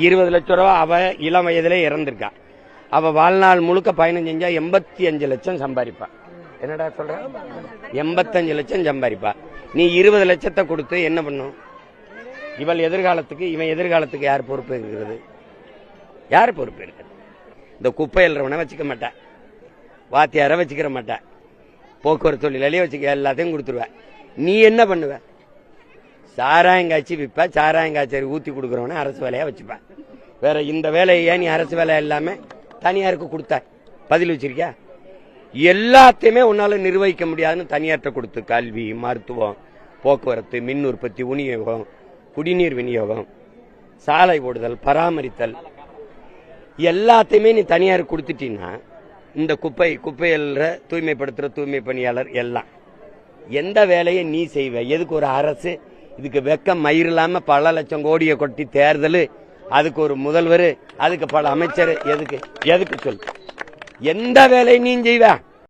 20 லட்சம் ரூபா அவ இளம் வயதிலே இறந்திருக்கா. அவ வாழ்நாள் முழுக்க பயணம் செஞ்சா 85 லட்சம் சம்பாதிப்பா. என்னடா சொல்ற? 85 லட்சம் சம்பாதிப்பா. நீ 20 லட்சத்தை கொடுத்து என்ன பண்ணும்? இவன் எதிர்காலத்துக்கு யார் பொறுப்பு இருக்கிறது? யார் பொறுப்பு இருக்கிறது? இந்த குப்பை எழுறவனை வச்சுக்க மாட்டேன், வாத்தியார வச்சுக்கிற மாட்டேன், போக்குவரத்து தொழிலாளியே வச்சுக்க, எல்லாத்தையும் கொடுத்துருவேன். நீ என்ன பண்ணுவ? சாராயங்காய்ச்சி விற்ப, சாராயங்காய்ச்சி ஊத்தி கொடுக்கறவன அரசு வேலையா வச்சுப்ப. வேற இந்த வேலையை நீ அரசு வேலை இல்லாம தனியாருக்கு கொடுத்த பதில் வச்சிருக்கியா? எல்லாத்தையுமே உன்னால நிர்வகிக்க முடியாதுன்னு தனியார்ட்ட கொடுத்து கல்வி, மருத்துவம், போக்குவரத்து, மின் உற்பத்தி, விநியோகம், குடிநீர் விநியோகம், சாலை ஓடுதல், பராமரித்தல், எல்லாத்தையுமே நீ தனியாருக்கு கொடுத்துட்டீங்கன்னா இந்த குப்பையில் தூய்மைப்படுத்துற தூய்மை பணியாளர் எல்லாம் எந்த வேலையை நீ செய்வ? எதுக்கு ஒரு அரசு இதுக்கு வெக்கம் மயிர் இல்லாம பல லட்சம் கோடியை கொட்டி தேர்தல், அதுக்கு ஒரு முதல்வர், அதுக்கு பல அமைச்சர், எதுக்கு சொல்? எந்த வேலையை நீ செய்வ?